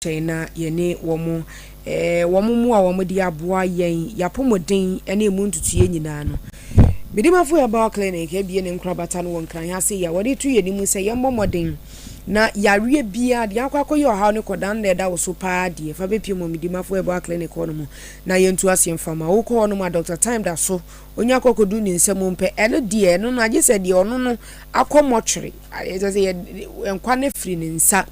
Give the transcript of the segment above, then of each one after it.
na yene womo mu a womo di aboa yen yapomodin ene emu ntutu nyina no bidimafo ya ba clinic e bie ne nkrabata no wonkran ya se ya wode tu yenimu se yemmomodin na yareɛ bia de akwakoyɛ ɔhaw ne kodan na da wo so paa de fa bepie mo midimafo ya ba clinic ho no mu na yentu asem fama wo ko no ma Dr. Time da so onya kokodu ni nsɛm mpe eno de no na agye sɛ de ɔno no akɔmɔtwere ayɛ sɛ enkwa ne firi ne nsa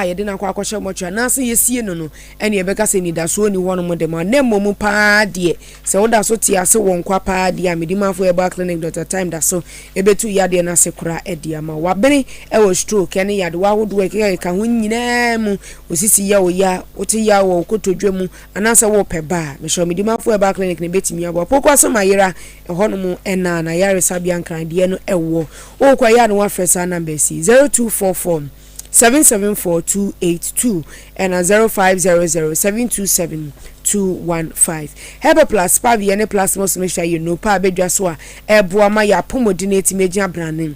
yede na kwa kwahye mochwa na se yesie no ene ye beka se ni da so ni wono mo de ma na momu paa de se woda so ti ase won kwa paa de amedimafo e ba clinic Dr. Time da so ebetu yade na se kura edi ama wabene e wo stroke ene yade wa wodo e ka ho nyina mu osisi ya oya oti ya wo kotodwe mu anasa wo peba me sho medimafo e ba clinic ne betimi abo pokwa so mayera e hono mu ena na yare sabia nkran de no ewo wo kwa ya no wa fresa number C 0244 774282 and 0500727215. Heba plus pavi ene plus most make sure you know pa bedwa so a eboa ma ya pomodinate meja branin.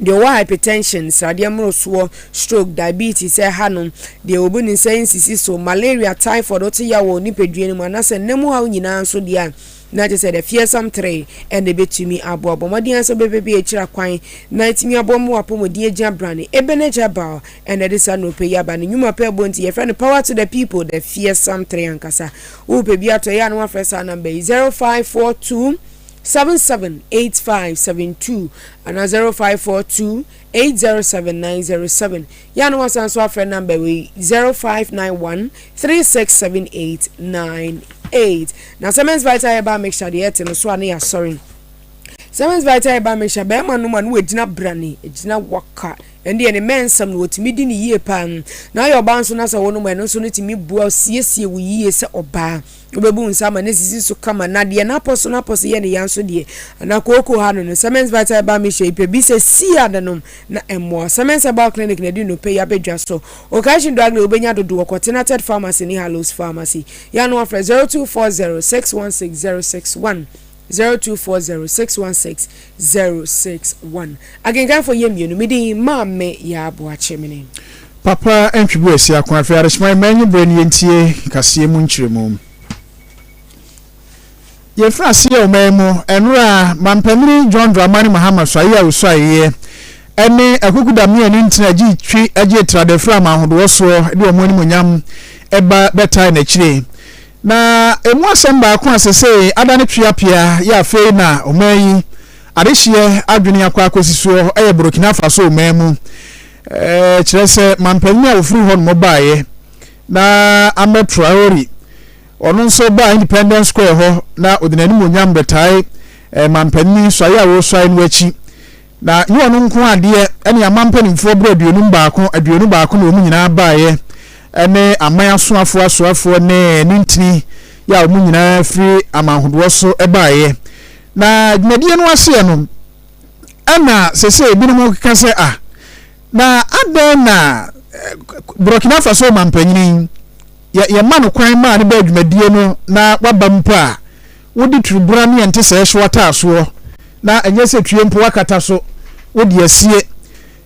The hypertension, sodium so stroke, diabetes, hanon, the obun insane so malaria, typhoid, otia wo nipedwenu manase nemu ha nyina so dia. Na just said a fearsome tray and the bit to me abo bomadian so baby a chira kwan night me abomu apomo die jabrani ebeneja ba and that is no pay ya ba nyuma pe bonti your friend power to the people the fearsome tray ankasa wo pe bia to ya no first number 0542 778572 and 0542 807907 ya no wasan so friend number we 0591 367898 na Siemens Vital ba make sure the etin so ane ya sorry Siemens Vital ba make sure be ma no we gina brani gina waka and the mensam no timi di ni yie pan na your banso na so wono no so no timi bua siesie wo yie se oba obebu nsama ne sisi so kama na de na aposo ye ne yanso de na koko ha no Siemens Vital ba me shape bi se sia de no na emo Siemens ba clinic na di no pay ya bedwa so occasion drug na obenya dodo Continental Pharmacy ni Hallows Pharmacy ya no offer 0240616061 0240616061 again for yemienu midi mamme ya aboachemene papa entwibu esi akwa afia reshman manyu brani entie kasie mu nkyiremu ye frase ye omemu enura mampamiri John Dramani Mahama Swaya uswaye ene akukuda me ni ntina gi twi age trade fra ma hodo so de omoni monyam eba beta na kire na emu asemba akwa asese adane twiapia ya fe na omayi adehie adwene akwa akosisuo eye Burkina Faso omemu kirese mampamiri ofuru hon mobaye na ametraori ono nso ba Independence Square ho na odinani monyam betai mampamiri Swaya wo swai nwachi na yi ono nko ade ene amampani mfo bro aduonu baako na omu nyina baaye ene amaya soafo ne nintini ya omu nyina free amahodo so ebaaye na dwumadie no ase no ana sese ebinom kase na adan na Burkina Faso mampanyini ya manu kwan ma ne ba dwumadie no na wabampo a wodi tribura ne ente se hwata so na enye se twempo wakata so wodi asie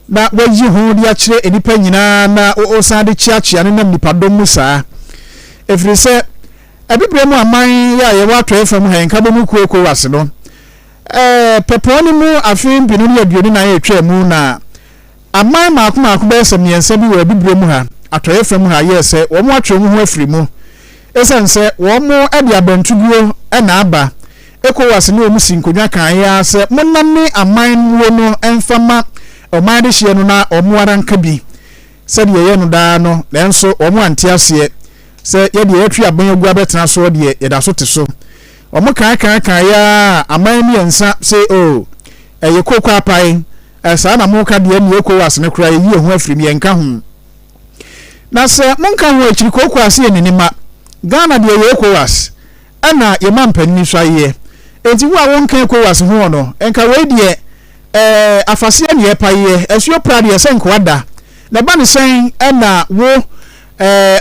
na wayi ho di akire enipa nyina na osan de chiachia ne nam nipa dom musa efrise abibremu aman ya ye wato efam han ka bomu kuoko wase no peponi mu afin binu ne aduoni na ye twa mu na aman maako be semiensa bi wa abibremu ha ato efam ha ye se wo mu atwe mu ho afiri mu esense wo mu ade abantuguo na aba ECOWAS ni omusi nkonwa kan ya se moname aman wo no enfama oman de hye no na omuara nka bi se de ye no da no lenso omu ante ase se ye de yatwi aban agu abetena so de ye da so te so omu kan ya aman mi ensa se ye kokwa pai sa na mo ka de ni ECOWAS ne kura yi ho afiri mi enka ho na se monka ho akiri kokwa ase ni ma Ghana de ye ECOWAS ana ye mampani Swaya enti wo a wonka ECOWAS ho no enka we de afase ne ye paye esuo prade ye senko ada na ba ne sen na wo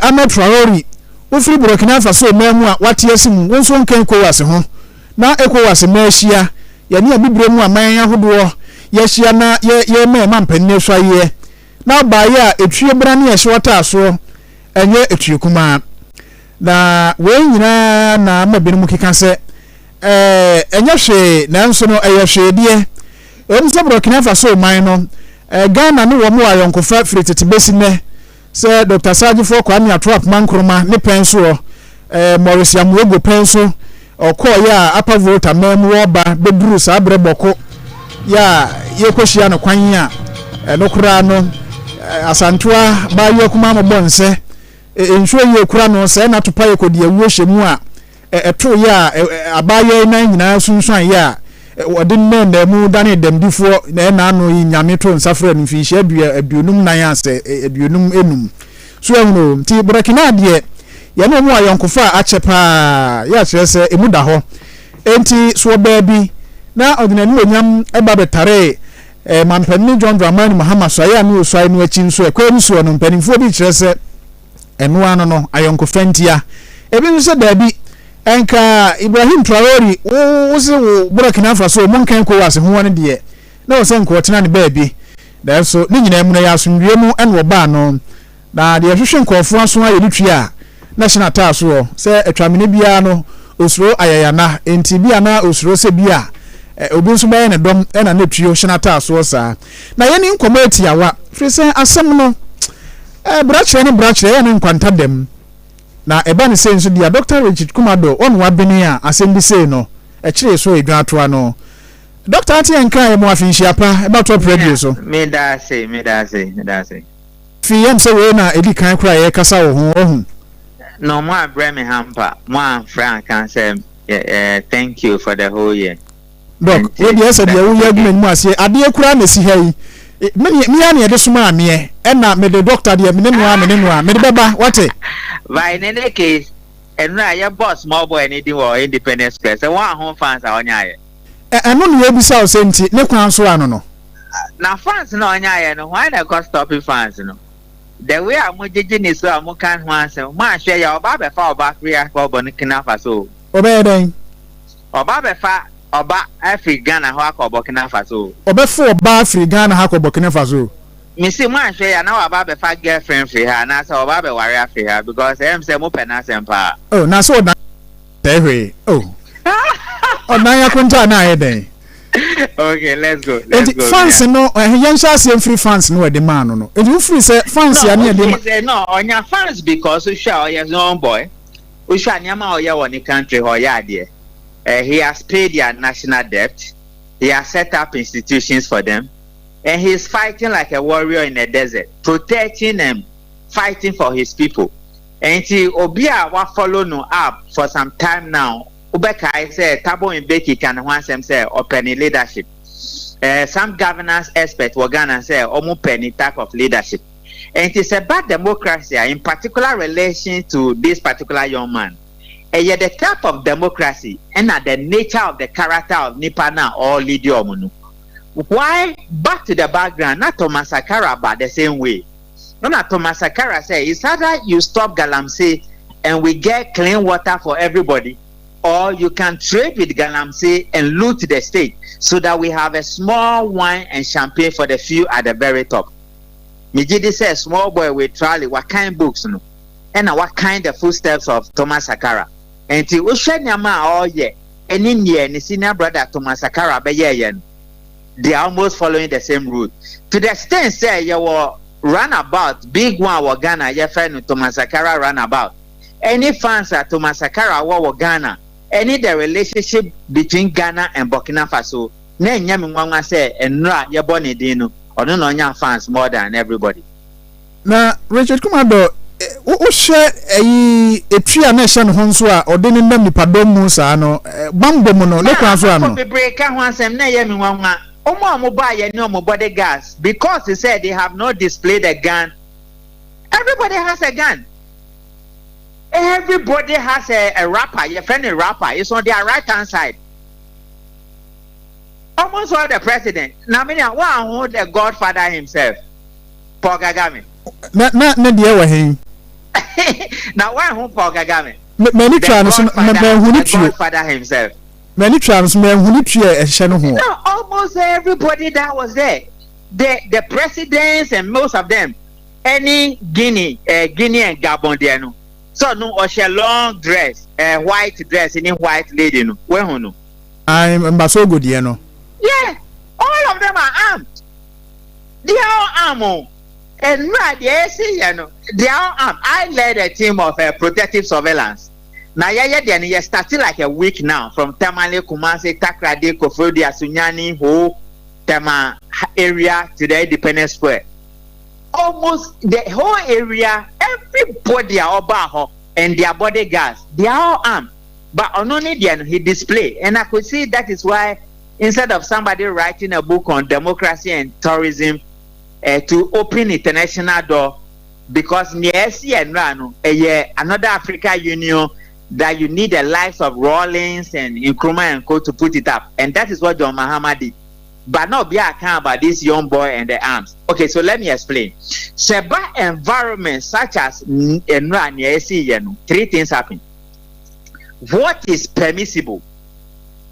amatraori wo firi Burkina Faso memu a wate asim wo nso nka ECOWAS ho na ECOWAS ma hia ye ne abibremu aman ahodo ye hia na ye mampani Swaya na ba ye a etwie bra ne ye hwata so enye etuekuma na we nyina na mabinum keka se enye hwe nanso no eye hwedie emse Burkina Faso man no Ghana ne wo mo ayonkofa fritete besine se Dr. Sajifo Kwame Atrap Mankroma ne penso Maurice Yamuego penso okoya apa voter mem roba bedru sa breboko ya yekohia no kwan a no kura no asantoa bayo kuma mo bonse enhwo ye kura no se na topa ye kodi awuo hyemu a eto ya abayo na nyina sunsun ya odi nnenda mu dane demdifo na ano nyame to nsafra no fi hye aduonum nan ase aduonum enum so ehunu ti Burkina de ya no mu ayonkofa achepa ya kyerese emuda ho enti so baabi na odinani onyam eba betare mampani John Dramani Mahama so ya no so no achi nso ekwani so no mpanimfo bi kyerese eno ano no ayonkofa ntia ebi nso baabi enka Ibrahim Traore wo se wo Burkina Faso mo nkan ko wase ho ne de na wo se nko tena ne baabi da so ni nyina mu na ya asomdwe mu en wo ba no na de hwehwe nkofo aso aye litwi a national task wo se atwamene bia no osuro ayayana enti bia na osuro se bia obi nso baye ne dom na netwio national task wo sa na ye ni nkomati yawa firi se asem no brachere ye ne nkwanta dem na eba ne se nso dia Dr. Richard Kumado on wa beni a asem bi se no kire so edwan atoa no Dr. Ati enka ye mo afinhia pa eba to radio so me da say fi yem se we na edi kan kura ye kasa wo ho ohun no more Birmingham pa more Frank can say thank you for the whole year Doc we dey say dia wo ye adwuma mu ase ade kura na si ha yi me ya na ye de suma ame na me de doctor de me no a me de beba what by in any case and na your boss small boy anything or independent press and one home fans are onya ye eno ne ebisa o senti ne kwan so ano no na fans no onya ye no why na cost stopping fans no the way am jeje ni so am kan ho asem ma hwe ya oba be fa oba kriya ko Burkina Faso oba den oba be fa oba African ho akọ Burkina Faso oba fa oba African ha akọ Burkina Faso misi ma hwe ya na oba be fa girlfriend free ha na so oba be ware afri ha because em say mo pena sempa oh na so na tehwe oh na ya kunta na ye den okay let's go fans no yan sha se free fans no the man no it free say fans ya na dey no onya fans because so sure your young boy o sure anyama o ye won the country ho ya there he has paid their national debt, he has set up institutions for them, and he is fighting like a warrior in the desert, protecting them, fighting for his people. And he obia wa follow no up for some time now. Ubeka I say Tabo in Beki can once them say open leadership. Some governance experts were gonna say omu penny type of leadership. And it is about democracy, in particular relation to this particular young man. And yet the type of democracy and the nature of the character of Nipana or Lidiomunu. Why back to the background, not Thomas Sankara but the same way. Not Thomas Sankara say it's either you stop Galamsey and we get clean water for everybody, or you can trade with Galamsey and loot the state so that we have a small wine and champagne for the few at the very top. Mijidi says small boy with trolley, what kind of books no? And what kind of footsteps of Thomas Sankara? And to Ushanyama all year, and in year, and senior brother Thomas Sankara, they are almost following the same route. To the extent, say, you were runabout, big one, or Ghana, your friend Thomas Sankara runabout. Any fans at Thomas Sankara or Ghana, any the relationship between Ghana and Burkina Faso, Nen Yamin say, and Ra, your bonny dino, or no, young fans more than everybody. Now, Richard Kumado. O share etria na hye no ho nso a ode ne nam nipadom mu saa no bambo mu no le kwan so ano be break ka ho asem na ye mi nwanwa omo ba ye ne omo body gas because he said they have not displayed a gun. Everybody has a gun. Everybody has a rapper. Your friend a rapper. It's on their right hand side. Almost all the president. Now me one who the godfather himself, Paul Kagame. Na dia wa hen. Now why home for Kagame? Many trans father himself. Many trans men who need to no, almost everybody that was there. The presidents and most of them. any Guinea and Gabon there no. So no or she long dress, white dress, any white lady no. Where no? I'm Mbasogo there no. Yeah, all of them are armed. They are armed. And right, yes, you know, they are armed. I led a team of protective surveillance. Now, then you started like a week now from Tamale, Kumasi, Takrade, Kofodi, Asunyani, Ho, Tama area to the Independence Square. Almost the whole area, everybody are about and their bodyguards, they are all armed. But on only then he display, and I could see that is why instead of somebody writing a book on democracy and tourism to open international door, because near and Rano, another Africa Union that you need the likes of Rawlings and Nkrumah and Co to put it up, and that is what John Mahama did. But not be account about this young boy and the arms. Okay, so let me explain. Seba environment such as Enra near three things happen. What is permissible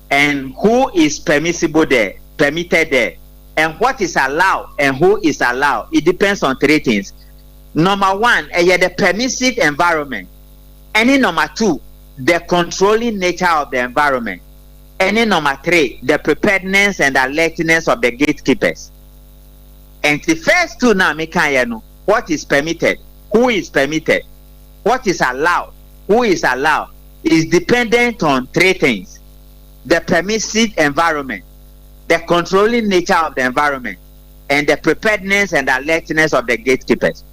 and who is permissible there, permitted there, and what is allowed and who is allowed, it depends on three things. Number one, the permissive environment. And in number two, the controlling nature of the environment. And in number three, the preparedness and alertness of the gatekeepers. And the first two now, what is permitted, who is permitted, what is allowed, who is allowed, is dependent on three things: the permissive environment, the controlling nature of the environment, and the preparedness and alertness of the gatekeepers.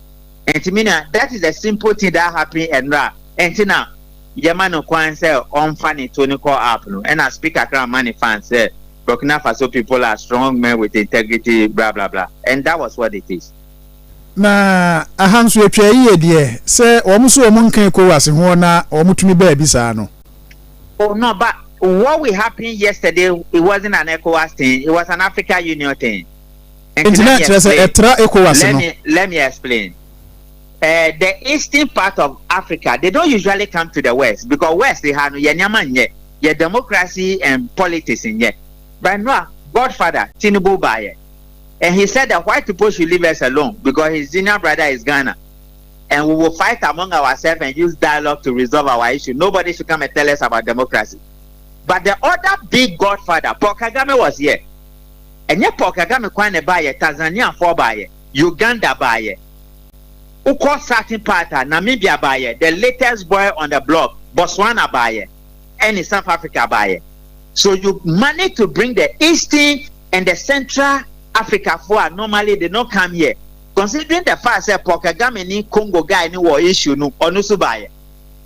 And to me, that is a simple thing that happened and now, Yamano Kwan say on funny Tony call up, and I speak across many fans say Burkina Faso people are strong men with integrity, blah blah blah, and that was what it is. Na ahansu etwa yi de say omuso omunkan ko wase ho na omutumi ba bisa no. Oh no, but what will happen yesterday, it wasn't an ECOWAS thing, it was an Africa Union thing. And let me explain. The eastern part of Africa, they don't usually come to the west because west they have no democracy and politics in yet. But no, Godfather Tinubu Baye, and he said that white people should leave us alone because his junior brother is Ghana, and we will fight among ourselves and use dialogue to resolve our issue. Nobody should come and tell us about democracy. But the other big Godfather, Paul Kagame, was here, and yet Paul Kagame kwane Baye, Tanzania for Baye, Uganda Baye. Uko certain part, Namibia Baye, the latest boy on the block, Botswana Baye, and in South Africa Baye. So you manage to bring the Eastern and the Central Africa for normally they don't come here. Considering the fact that Paul Kagame ni Congo guy ni war issue no onusu Baye.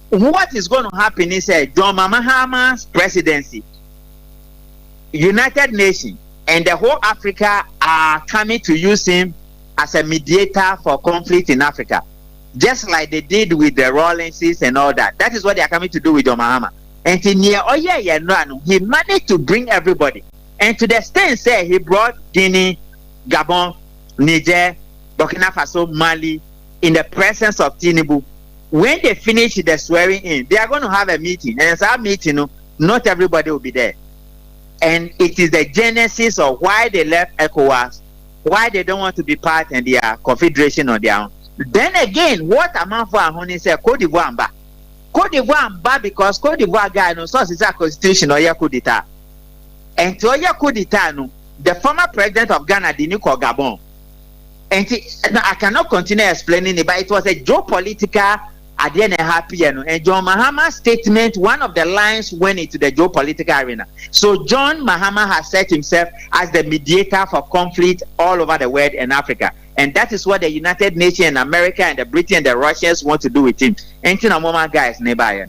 What is going to happen is John Mahama's presidency, United Nations, and the whole Africa are coming to use him as a mediator for conflict in Africa, just like they did with the Rawlingses and all that. That is what they are coming to do with John Mahama. And he managed to bring everybody. And to the extent say he brought Guinea, Gabon, Niger, Burkina Faso, Mali in the presence of Tinubu. When they finish the swearing in, they are going to have a meeting. And as that meeting, not everybody will be there. And it is the genesis of why they left ECOWAS, why they don't want to be part in their confederation on their own. Then again, what Amanfo Ahone said, Cote d'Ivoire mba. Cote d'Ivoire mba because Cote d'Ivoire guy no so is a constitution or ya coup d'etat. And to ya coup d'etat no, the former president of Ghana didn't call Gabon. And I cannot continue explaining it, but it was a geopolitical at the end happy and John Mahama's statement, one of the lines went into the geopolitical arena. So John Mahama has set himself as the mediator for conflict all over the world and Africa. And that is what the United Nations and America and the Britain and the Russians want to do with him. And guys nearby.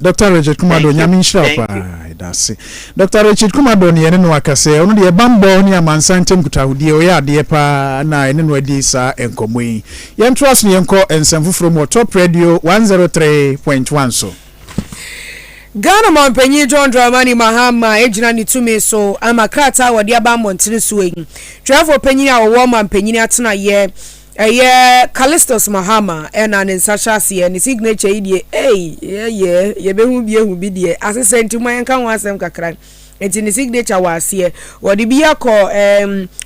Dr. Richard Kumado nyamin shapa dasi. Dr. Richard Kumado ni ene no akase onu de bambo ni amansantem kutahudie oya de pa na ene no adi sa enkomui. Yen trust ni enko ensemfu from Top Radio 103.1 so. Ghana Mampenyi John Dramani Mahama ejina ni tumi so amakrata wadi abambo ntini suwe. Trafo penyi a wo mampenyi atena ye Callistus Mahama ena nensashasi ni signature idie ye behu bi die asesenti man kan wasem kakra enti ne signature was here what the be call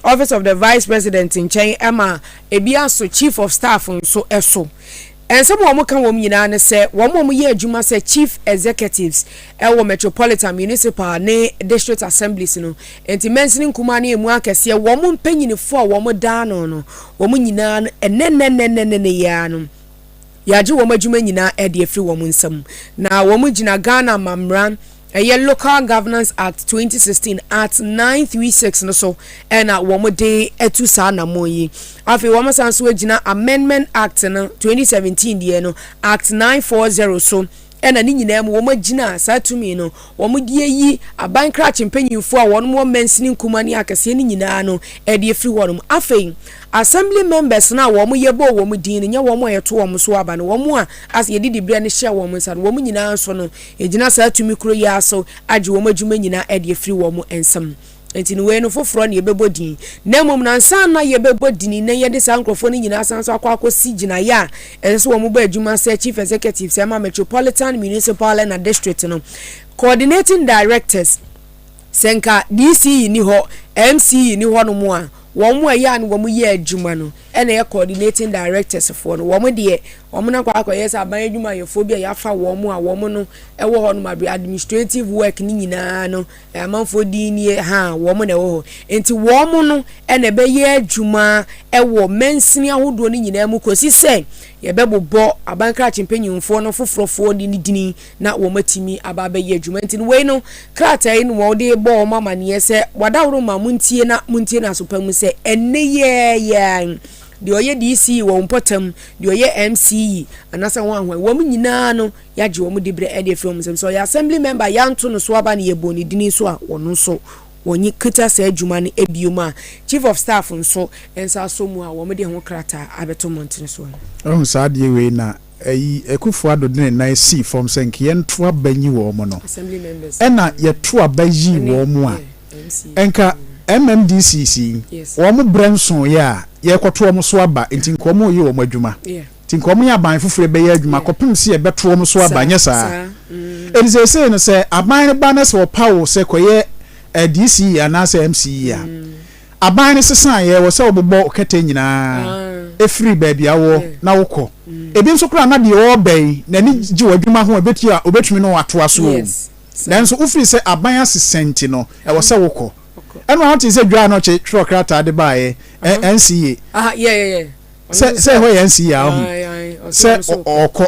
office of the vice president in chain Emma ebia so chief of staff so eso and some woman can woman yina say one woman ye adwuma say chief executives ewo metropolitan municipal ne district assemblies no enti mentioning kumani emu akese woman panyinifo woman dano no woman nyina enenenenene ya no yaji woman adwuma nyina e de afri woman nsam na woman gina Ghana mamran a local governance act 2016 at 936 no so and woman day etu sa na moyi afi woman sanso gina amendment act no 2017 die no act 940 so ena ni nyina mu woman gina sa tumi no woman die yi aban krach mpanyimfo a wono mo mensini nkumani akase ni nyina no e de free wono afi assembly members na woman yebo woman din nya woman yeto woman so aba no woman a as ye didi bia ne hye woman sa woman nyina so no e gina sa tumi kro ya so age woman adwuma nyina e de free woman ensam enti no we no foforo na yebebo din na mom na nsan na yebebo din na ye de sa nkrofo ni nyina san so akwakosi gina ya eso wo mo ba adwuma say chief executive say ma metropolitan municipal and district no coordinating directors senka DC ni ho MC ni ho no mo a wo mo ya no wo mo ye adwuma no ena ye coordinating directors for no wo mo de wo mo na kwa yes aban adwuma ye phobia ya fa wo mo a wo mo no e wo ho no ma administrative work ni nyina no amanfo di ni ha wo mo na wo ho enti wo mo no ena be ye adwuma e wo mensini ahodo ni nyina mu kosi se ye be bobbo aban krach mpanyimfo no fofrofo di ni dini na wo matimi aba be ye adwuma enti we no kratai no wo de bo mama ne se wadawro ma muntie na so pamu se enne ye de oye DC wo mpotam de oye MC anasa wo ahwan wo nyina no yaje wo dibre e de from so ya assembly member yanto no so aba ne ye boni dini so a wono so wonyi kita sa adwuma ne ebioma chief of staff nso ensa so mu a wo de ho krata abeto montene so oh saade we na ayi ekufo adodene na si from senke yento abanyi wo mo no assembly members ena yeto abayi wo mo a enka MMDCC wo mo branson ya ye kwoto mo so aba enti nkomo ye wo mo adwuma enti nkomo ya ban fofore be ye adwuma kopim se ye beto mo so aba nya saa eni se no se aban ba na se wo pawo se koye DC anase MC ya aban ne sesan ye wo se obobbo kete nyina efri baby awo na wokọ ebi nso kura na de o bai na ni ji wadwuma ho obeti a obetumi no wato aso nanso ufiri se aban asesenti no e wo se wokọ eno how to say dwa no che trokrata de bae NCA yeah se ho NCA ho se okọ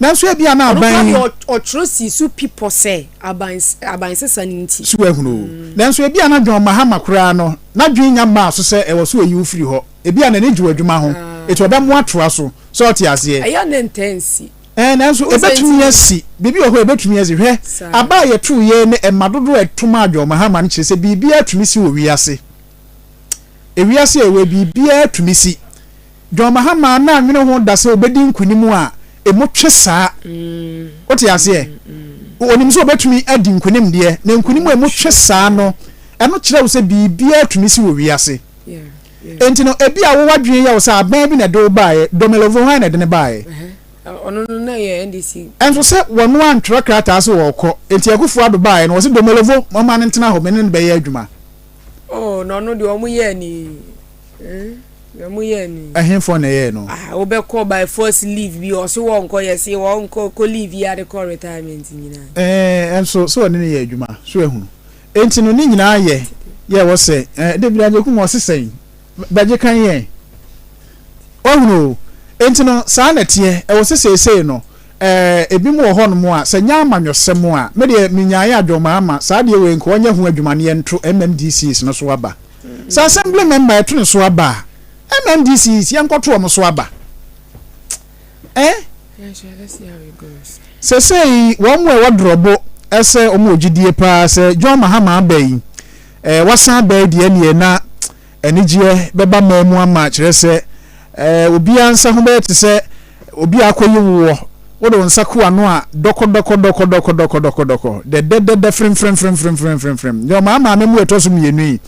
nanso e bia na aban o trosi su people say aban sesaninti su ehunu nanso e bia na dwa mahama kura no na dwen nya ma so se e wo so yi ufiri ho e bia na ne dwa adwuma ho eto oba mo ato so so ti ase eya na intensi nanso ebetumi asi bibi ho ebetumi asi hwe aba ye tu ye ne emadodo etuma adwo mahama no kyerese bibi atumi si wo wiase ewiase ewe bibi atumi si dwo mahama na nwene ho da se obedi nkunimu a emotwe saa oti ase onim so obetumi adi nkunim de na nkunimu emotwe saa no eno kyerɛ wo se bibi atumi si wo wiase enti no ebi a wo wadwen ya wo sa aban bi na do bae domelovo han na de ne bae ono na ye NDC enso se wono antro krata so wo kọ enti akufo ado bae no wo se domelovo mama ne ntena ho mene ne be ye adwuma no de omo ye ni omo ye ni ahemfo na ye no wo be call by force leave bi o se wo nko ye se wo nko ko leave ya de call retirement nyina enso so ne ye adwuma so ehunu enti no ni nyina ye wo se David Ajeku mo se sen baje kan ye ohunu enti no saa na tie e wo se sesei no ebi mo ho no mo a se nya amanwosem a me de minyaye adwoma ama saa de we nko onye ho adwuma ne ntro MMDCs no so aba sa assembly member eto ne so aba MMDCs yankoto o mo so aba yeah, sure, let's see how it goes sesei wo mo e wodrobo ese o mo ogidie pa se John Mahama abai wasan ba die ne na enigye beba mamu ama kire se obi ansa ho be te se obi akoyi wo do nsa ko ano a doko de frem yo mama memu etoso mienu yi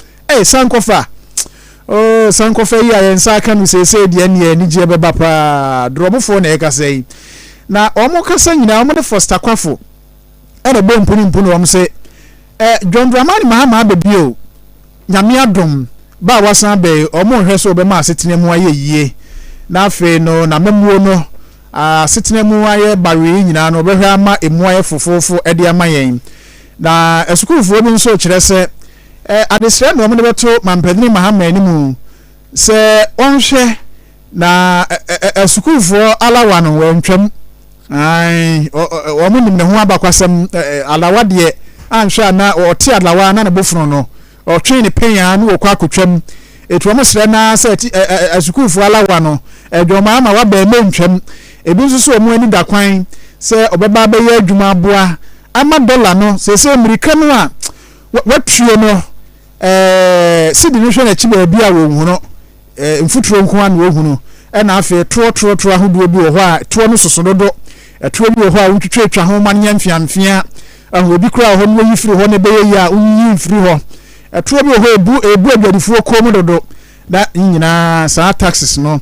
sankofa sankofa yi ayen sa kanu se de ne enigye beba pa drobofo na e kasa yi na omo kasa nyina omo de foster kwafo e de bo mpuni o mo se John Dramani Mahama bebio nyame adom ba wasan be omo hwe so be ma asetene mu aye yie na afe no na memuo no asetene mu aye bawe nyina no behwe ama emu aye fofofo ede ama yen na esukufo bi nso kire se adesre no mo ne beto Mampadini Mahama animu se onhwe na esukufo alawa no wentwam ai o mo nim ne ho abakwasem alawa de anhwe na o te alawa na ne bofro no o twen ne penya no okwa akotwam etu mo sre na se esukufo alawa no edwoma ama wa ba mentwam ebi nso so mo ani da kwan se obeba ba ye adwuma aboa ama dollar no se America no a watue no sidi no hwe na chiba bi a wo hu no mfuturo nko an wo hu no na afi tro ahodo bi wo ho a to no sosododo to bi wo ho a wutwetwa ho man nya mfiamfia obi kura ho no yifiri ho ne be yi a unyi mfiri ho to bi wo ho ebu adwadifuo kom dodo da nyina sa taxes no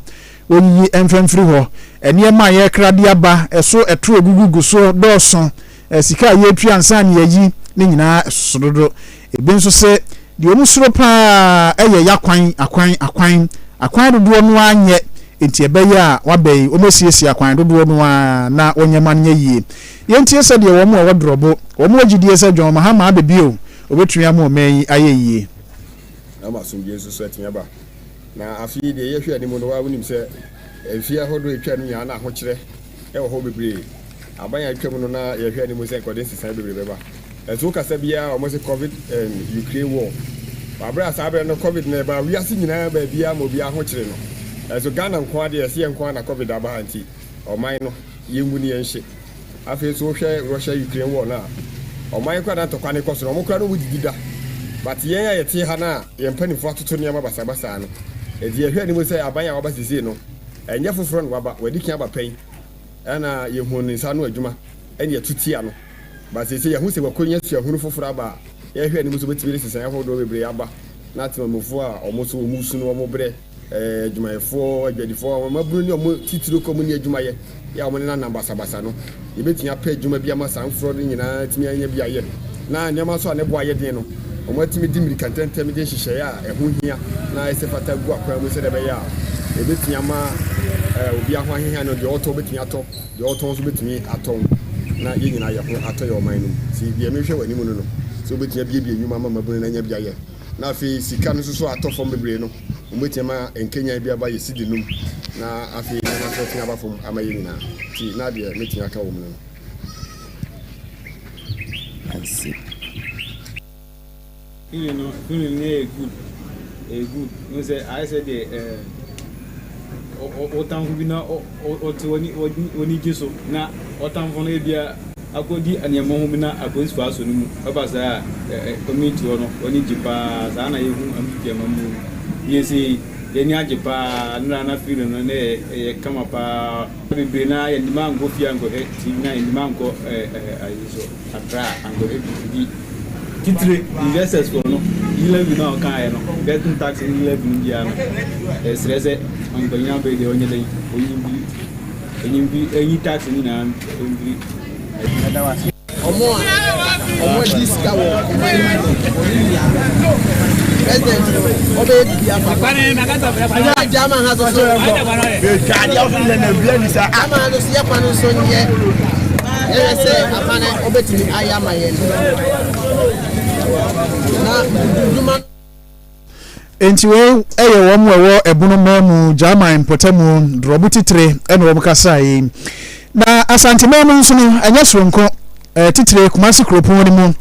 onyi emfamfiri ho eniema ye krade aba eso eto egugugu so doso sika ye twa ansa ne yayi ne nyina sosododo ebe nso se di omusuro pa eye akwan dodo no anye enti ebe ya wabai omosiesie akwan dodo no na onyema nya yie yentie se de wo mo wodrobo wo mo gidie se John Mahama abebio obetua mo man aye yie na masumbi nso so atia ba na afi de ye hwe anim no wa wonim se afia hodo etwa no ya na ahokire e wo ho bebre abanya atwam no na ye hwe anim se kode sisan bebre beba ezo kasa bia o mo se covid and Ukraine war babra sabe no covid na ba wiase nyina ba bia mo bia ahokire no ezo Ghana nko ade ese nko na covid aba anti o man no yengu ni yenhye afi so hwe Russia Ukraine war na o man kwa na to kwane koso no mo kra no wudidida but yen ya yete ha na yen panifo atoto ne ma basa no edi ehwe ni mo se abanya wa basisi no enye foforo no waba wadi kian ba pen ana ye hu ni sa no adwuma ene atutia no but se ye hu se wakonya sua hunu foforo aba ye ehwe ni mo so betibiri sisan ya hodo bebre aba na temamofo a omo so omusu no omo bre adwumayefo adwadifo maburu ni omo titiro komuni adwumaye ya omo na namba basa no ye betia pa adwuma bia ma sanforo ni nyina timi anya bia ye na nyama so ne bo aye den no omo timi dimiri kantente mi de hihye ya ehu hia na esefata gu akwa mu se de be ya e betia ma obi ahwa hia no de oto betia ato de oto so betimi ato na ye nyina ye ho ato yo man no si bia me hwe wani mu no so betia bia nyuma ma mabunu na nya bia ye na afi sika no so ato fom bebre no obetia ma enkenya bia ba ye sidi num na afi na so tia ba fom ama ye nyina ti na de metia ka wo mu no ansi you know, good. No say I said the otan hu bi na o to oni jeso na otan fo no bia akodi anyamo hu bi na akonsi fa so no mu baba sa community no oni jipa sa na yehu ampi amamu yesi yeni ajipa na feel no ne kama pa bibre na ye ndimango fia ngo ti na ndimango ayiso atra ango bi titre investors for no ile bi na kan no getting tax in ile bi ndia no stress anganya be de onye den onyi tax ni na onyi omo diska wo president obe dia fa na jama ha so jadi ofu na bia ni sa ama no sia kwa no so nye ese apane obetimi ayama ye enti we eye wo mo wo ebunu mamu German potamu drobu titre ene wo kasa yi na asante mamu nso no anya soronko titre kumasi kropon ni mu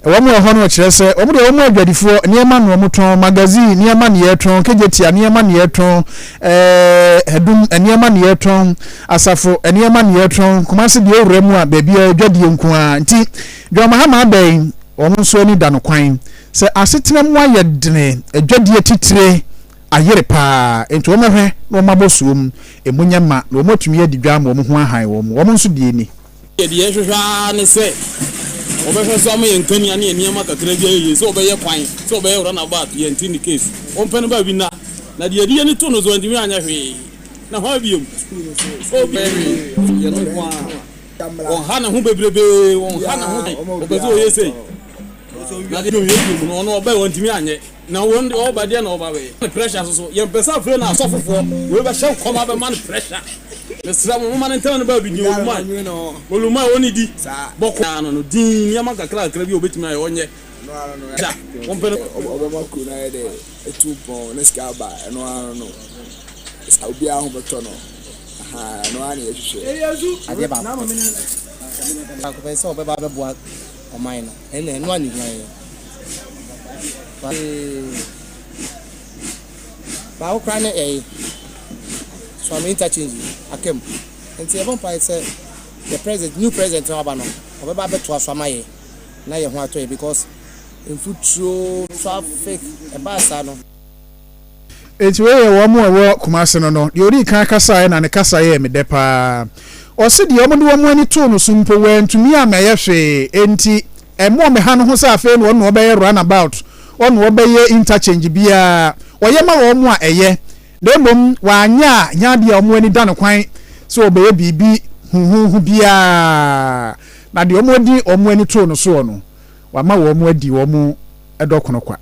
wo mo ho no kire se wo de wo mo adwadifo niema no mo ton magazine niema ne yeton kejetia niema ne yeton edum niema ne yeton asafo niema ne yeton kumasi de owura mu a baabi adwadie nko a nti John Mahama abai wo nso ni da no kwan se asetena mu aye dene adwadie titire ayere pa enti wo mehwe no mabosuom emunya ma no motumi adidwa ma wo ho ahan wo nso die ni ye hwehwa ne se obehwe so am ye nkania ne niam akakra bia ye so obeye kwan so obeye ora na ba ye nti ni case ompe no ba bi na de ye ni to no zo ndimi anya hwe na ho biom obeye ye no kwa on hana hu bebrebe on hana hu obezo ye sei na de no yɛ no no ɔba wɔntimi anyɛ na wɔn ɔba de na ɔba bɛ pressure so yɛn pɛsa afre na asɔfofo we ba hyɛ kɔma ba man pressure na sra mo man ntɛn no ba bi ni oluma oni di bɔkɔ no no din nyama kakra kakra bi obetimi ayɛ ɔnyɛ ja wɔn pɛ ɔbɛma ku na yɛ de etu pɔn ne ska ba ɛno ano no ska obi a ho bɛtɔ no aha no ani yɛhwehwɛ ade ba ko pɛ sɛ ɔbɛba bɛboa ɔman no ɛnɛ no ani hwan ba wo kra ne so am interchange akem nti ebon pa say the president new president no aba no obeba beto asamaye na ye ho ato because in futuro traffic e ba sa no eti we ye wo mo ewo kumase no no de ori kan kasa na ne kasa ye me de pa o se de omo de wo mo ani to no sumpo we ntumi ameye hwe enti emo me ha no ho sa afa no no obeye run about ono obeye interchange bia oye ma wo mo a eye dembom wanya nya de omo ani da no kwan so obeye bibi hu bia na de omo di omo ani to no so no wa ma wo mo adi wo mo edokono kwa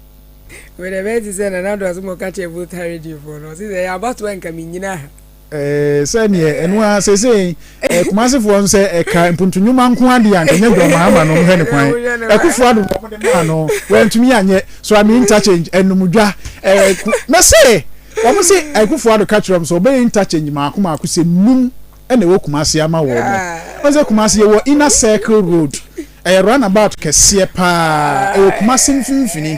we the best is na do aso mo ka che vote radio for no say about when kam nyina say ne enu a say kumase fo on say ka mpuntunwuma nko ade an nya do ma ama no mo he ne kwan ekufu ado mo de ma no wantumi anye so am interchange enumdwa me say wo mo say ekufu ado ka kire so be interchange ma akoma se num ene wo kumase ama wo mo say kumase wo inner circle road runabout kese pa kumase mfimfini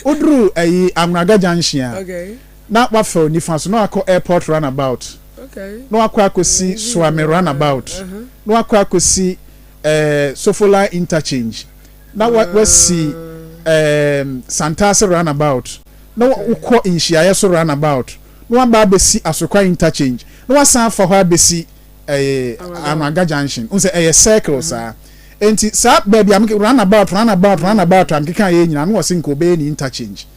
odru amraga junction okay na wafel ni fanso no akọ airport runabout okay no akosi Swami runabout no akosi Sofola interchange na wasi Santase runabout no ukọ Inshiaye so runabout no aba besi Asokwa interchange no wasan fa ho besi Amraga junction unse circle sa enti sa baby am runabout am kika ye nyina no wose nko be ni interchange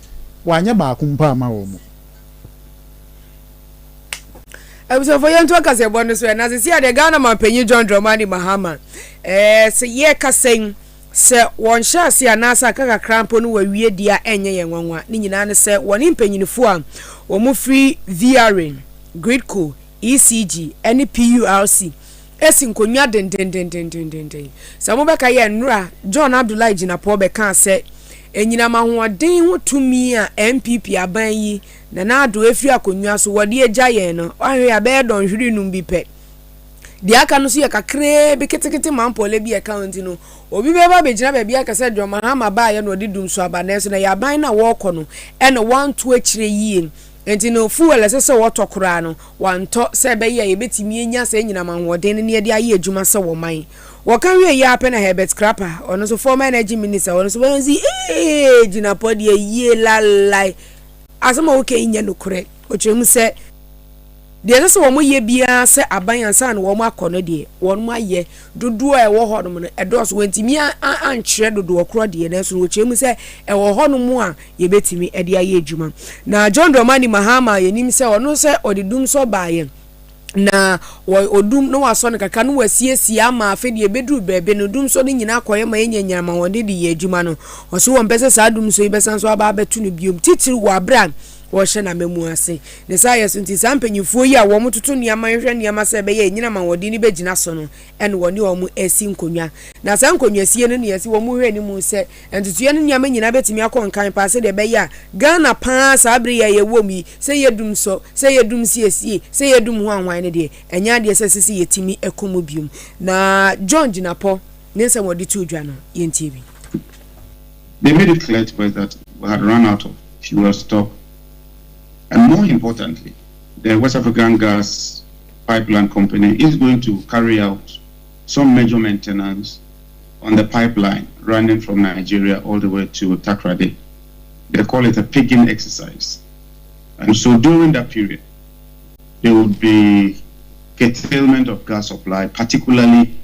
wanya ba akumpa ama wo mu so for you to kase bonus we na se the Ghana man penyi John Dramani Mahama se ye kasen se won sha se anasa kaka krampo no wawie dia enye ye nwanwa ni nyina ne se woni mpanyinifo a wo mu free VRN Gridco ECG any PURC esi nkonwa den se mo beka ye nura John Abdullahi Jinapo beka se enyina mahoden ho tumi a MPP aban yi na ado efiri akonwa so wode eja yen no ahwe abe don hwiri num bi pe di aka no so ye kakre bi ketekete mampole bi account no obi be ba be gina ba bi aka se John Mahama ba ye no de dum so aba na so na ya ban na wo kɔ no e no wanto akire yie enti no fuel se wotokora no wanto se be ye betimi enya se nyina mahoden ne de aye adwuma se wo man waka wie ya pe na Herbert Scrapper ono so former energy minister ono so wenzi Jinapo de ye lalai asema oke nya no kure ochemu se de se wo mo ye bia se aban ansa na wo mo akọ de wo mo aye dodo e wo ho no no edo so wentimi ankyere dodo okro de na so ochemu se e wo ho no mo a ye betimi e de aye adwuma na John Dramani Mahama yenim se ono se odidum so baaye na odum no waso ne kaka no wasiesie ama afedi ebedu bebe no dum so ne nyina akoye ma yenya ma wonde de ye adwuma no oso won pese sa dum so ibesan so aba betu no biom titiri wa bra wo hye na memu ase ne sa yeso nti sa mpanyifo yi a wo mototo niama hwehwe niama se be ye nyina ma wonde ni begina so no ene woni wo mu esi nkonwa na sa nkonwa sie no ne yesi wo mu hwe ni mu se entutuye no niama nyina betimi akọ nkan pa se de be ya Ghana pa sa abre ye wo mi se ye dum so se ye dum siesie se ye dum ho anwan ne de enya de se sisi yetimi ekomo biom na John Jinapo ne se wodi tu dwa no yentibi. They made it clear to us that we had run out of fuel stock. And more importantly, the West African Gas Pipeline Company is going to carry out some major maintenance on the pipeline running from Nigeria all the way to Takrady. They call it a pigging exercise. And so during that period, there would be curtailment of gas supply, particularly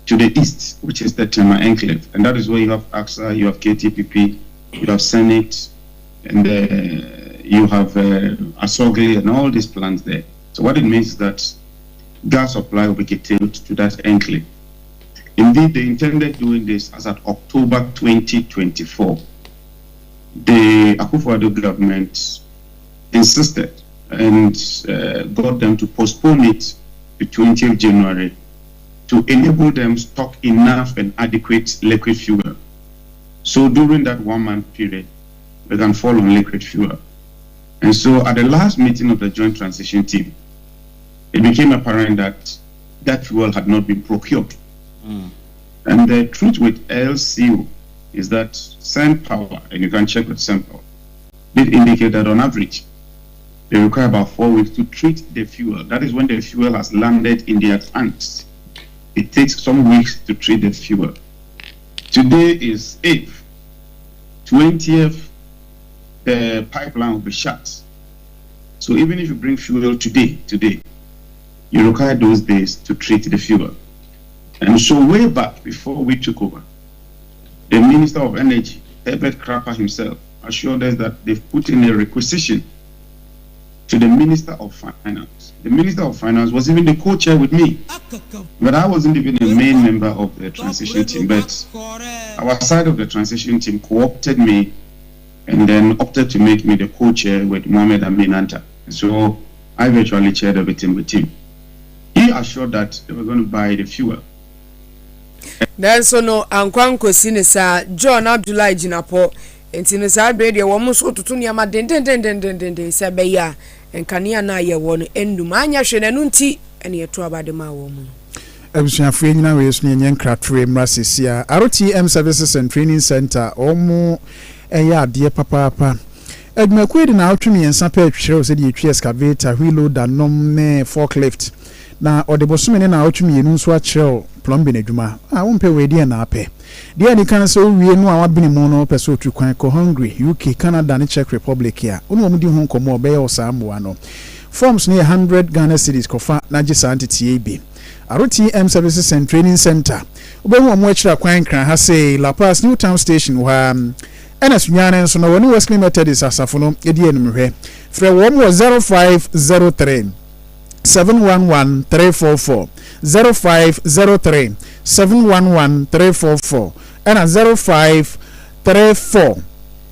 to the east, which is the Tema Enclave. And that is where you have AXA, you have KTPP, you have Senate, and you have Asogli and all these plants there. So what it means is that gas supply will be curtailed to that enclave. Indeed, they intended doing this as at October 2024. The Akufo-Addo government insisted and got them to postpone it to 20th January to enable them stock enough and adequate liquid fuel. So during that 1 month period, they can fall on liquid fuel. And so at the last meeting of the Joint Transition Team, it became apparent that that fuel had not been procured. And the truth with LCO is that SunPower, and you can check with SunPower, did indicate that on average, they require about 4 weeks to treat the fuel. That is when the fuel has landed in their tanks. It takes some weeks to treat the fuel. Today is 8th. 20th, the pipeline will be shut. So even if you bring fuel today, you require those days to treat the fuel. And so way back before we took over, the Minister of Energy, Herbert Crapper himself, assured us that they've put in a requisition to the Minister of Finance. The Minister of Finance was even the co-chair with me, but I wasn't even a main member of the transition team. But our side of the transition team co-opted me and then opted to make me the co-chair with Mohamed Amin Anta. So I virtually chaired everything with him. He assured that they were going to buy the fuel. Then so no ankwanko sinisa John Abdullah Jinapo enti no sa brede wo mo so tutu niama den se be ya enkania na ye wo no endum anya hwe nanu nti ene yeto abade ma wo mu abusuafo nyina we yesu nyen kratre mrasesia RTM Services and Training Center omo eya ade papa admakwedi na atwemi ensa pa atwere se de etwi excavator wheel loader nom ne forklift na odebosome ne na atwemi enu nso akyerew plumbing adwuma wompe wedi na apɛ dia ni kan so wie no awabini mu no pɛ otu kwan ko Hungary UK Canada ne Czech Republic ya ono omudi ho nkomo obɛyɛ osamboa no forms ne 100 Ghana cedis kofa na gye santity bi RTM Services and Training Center obehu omo akira kwan kran ha say La Paz New Town Station wa ɛna sunyane nso no woni Wesley Methodist asafo no edi enum hwɛ frɛ wo mo 0503 711 344 0503 711 344 and 0534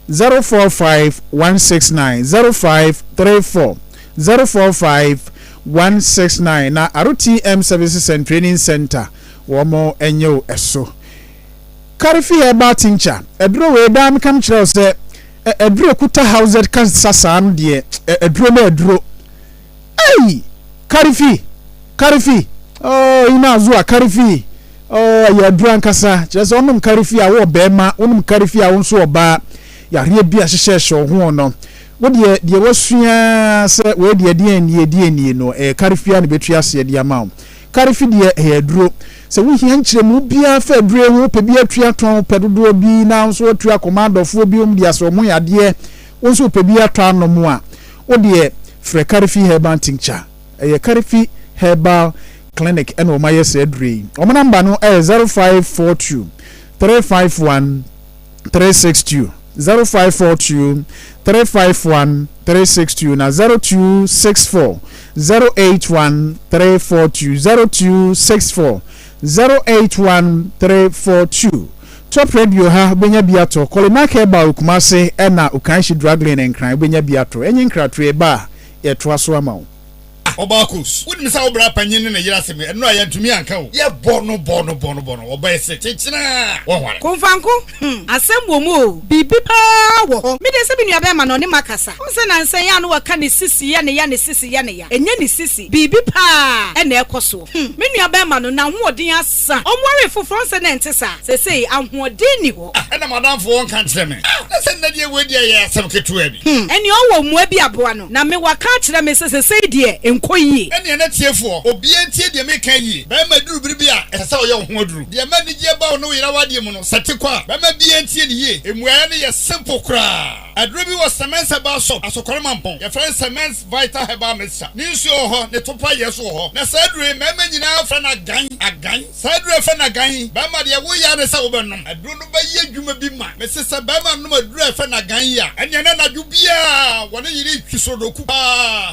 045 169 0534 045 169 na RTM Services and Training Center womo enyo eso Karifi Herbal Tincture edro we dam kam kire se edro kuta housed kan sasan de edro na edro ai Karifi ina zuwa Karifi ya duran kasa just onum Karifi a wo bema onum Karifi a wonso oba ya rie bia hyehye ho no wo de wasua se we de nie no Karifi a ne betu ase de ama Karifi de heduro se wo hia nkyere mu bia fa adure wo pe bia tua ton pedodo bi na so tua commandofo bi de aso mo ya de wonso pe bia twa no mo a wo de frɛ Karifi Herbal Tincture Karifi Herbal Clinic and Omaya said Dre. Omanamba no 0542 351 362 0542 351 362 na 0264 081 342 0264 081 342 Top radio ha benya biato Kolinaka ba ukumase ena ukanshi dragline enkran benya biato enyin kratre ba yetwa so ama Obakus wouldn't miss our bra panyin na yira seme eno aye ntumi anka wo ye bono oba se chichina wo hware konfanko asembo mu bibi pa wo me de se bi nua ma no ne makasa onse na nsan ya no waka ne sisi ya ne sisi ya enye ne sisi bibi pa e na ekoso me nua ma no na hoodin asa omware foforo se na ntesa sesei ahoodin ni ho e na madam fo won kan kire me na se na de we de ye asem ketu abi eni owo mu abi aboa no na me waka kire me sesei de koyi ene na tiefo obi entie de me kan yi ba ma duru biribi a esa oye ho aduru de ma ni je ba no yira wade mu no sate kwa ba ma bi entie ni ye emuaya ne ye simple kra aduro bi was cement herbal shop asokore mampon your friend cement vital herbal mixture ni nsu ho ne topa yeso ho na sadure mema nyina fra na agan sadure fra na gan ba ma de wo ya ne sa wo benom aduro no ba ye adwuma bi ma me sesa ba ma no aduro fra na gan ya enya na nadu bia wona yiri twisodoku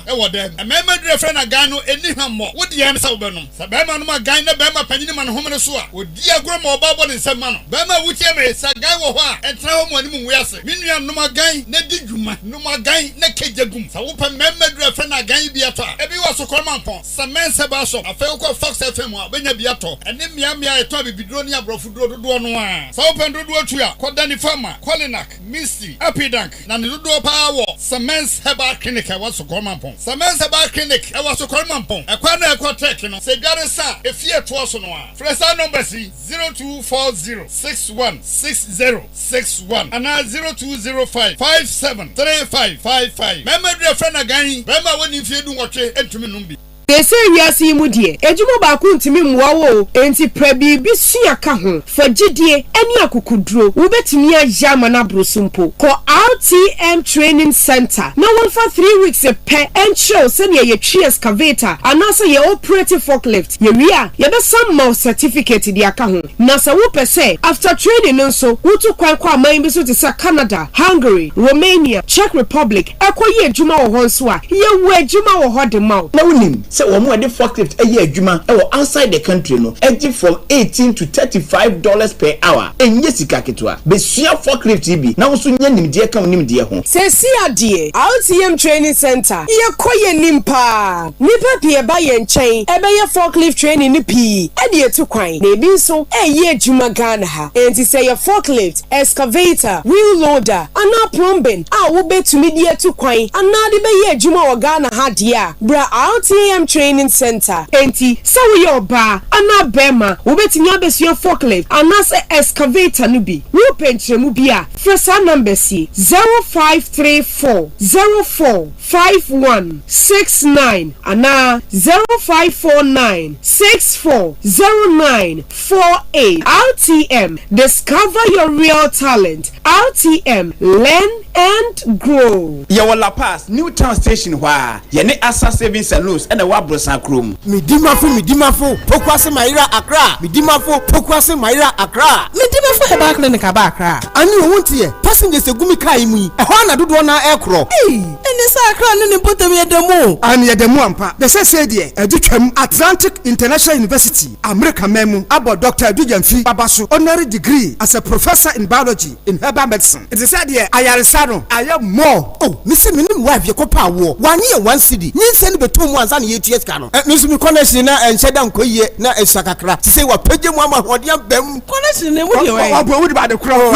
e wo dem mema aduro fra na gan no eni hammo wo de ya ne sa wo benom sa ba ma no ma gan na ba ma panyini ma no ho me so a odi agro ma oba bo ne nsema no ba ma wutie me sa gan wo ho a entra ho mo ani mu wiase minua no ma gan na di dwuma no ma gan na kejagum sa wo pa mema aduro fra na gan bi ato a ebi wo so kormampon cement herbal shop afa ko Fox FM a benya bi ato ene mia eto abibidro ni abrofo dodo no a sa wo pa dodo atu a kodani farmer Colinac Misty Epidank na ne dodo pa wo cement herbal clinic e wo so kormampon cement herbal clinic e wo so kormampon e kwa na e ko trek no se gare sa efie to so no a fresa number si 0240616061 ana 0205573555 mema dre friend again mema woni fie du nwotwe entumi numbi Ese wiase mu die ejumo ba ku ntimi mwa wo enti prabi bi sua ka ho fagidie eni akukuduro wo betimi aja mana brosumpo ko RTM training center na won for 3 weeks pe and show se ne ye twi excavator anasa ye operative forklift ye wia ye be some certificate di aka ho na sa wo pese after training nso wo to kwan kwa man bi so te sa Canada, Hungary, Romania, Czech Republic ekoye ejuma wo ho nso a ye wo ejuma wo ho de maw na wonim se wo mo de forklift eye adwuma e wo outside the country no eji from $18 to $35 per hour enye sika ketwa be sua forklift bi na wo so nya nimde ka nimde ho se si ade RTM training center ye koye nimpa nipa pie ba ye nchen e be ye forklift training ni pi e de etu kwan na ebi nso eye adwuma Ghana ha enti se ye forklift excavator wheel loader ana plumbing a wo betumi de etu kwan ana de be ye adwuma wo Ghana ha de a bra RTM training center enti se wo ye oba ana bema wo betimi abesua forklift ana se excavator no bi wo pentremu bi a fresa number si 0534045169 ana 0549640948 RTM discover your real talent RTM learn and grow ye wala pass new town station hwa ye ne asa savings and loans and wa brosan krom midimafo pokwase maira akra midimafo pokwase maira akra midimafo heba clinic aba akra ani wo wontie passengers egumi kai mu e ho na dodo na ekro ene sa akra ne potem yedemu ani yedemu ampa be se de edutwam Atlantic International University America memu abo Dr. Adujamfi babaso honorary degree as a professor in biology in herbal medicine it is said here ayaresa no aye more misi minim wife yekopa wo wani ye 1 cedi nyinse ne betom ansa ne yeties ka no misu mi connection na enhyeda nkoyie na esakakra ti say wa pagye mu ama hode ambam connection ne wo de we wo de ba de kro wa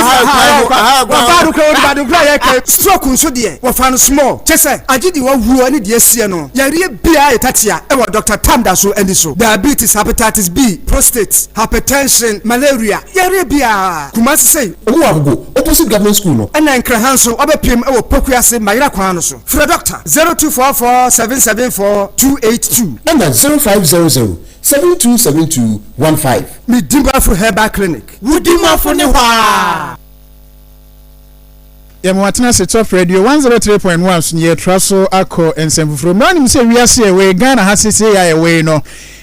ba de kro ye ka stroke nso de wo fa no small chese agidi wo wu ani de asie no yare bia etatia e wo Dr. Tamda so andi so diabetes hepatitis B prostate hypertension malaria yare bia kumasi say wo agogo opposite government school no and Hanso obepim e wo pokuase mayira kwan no so fra doctor 0244774282 and 0500727215 midimba for herbal clinic wudima for ne hwa Yamwatina se top radio 103.1 sunye traso ako ensemfufro mani mse wiase we Ghana hasise ya we no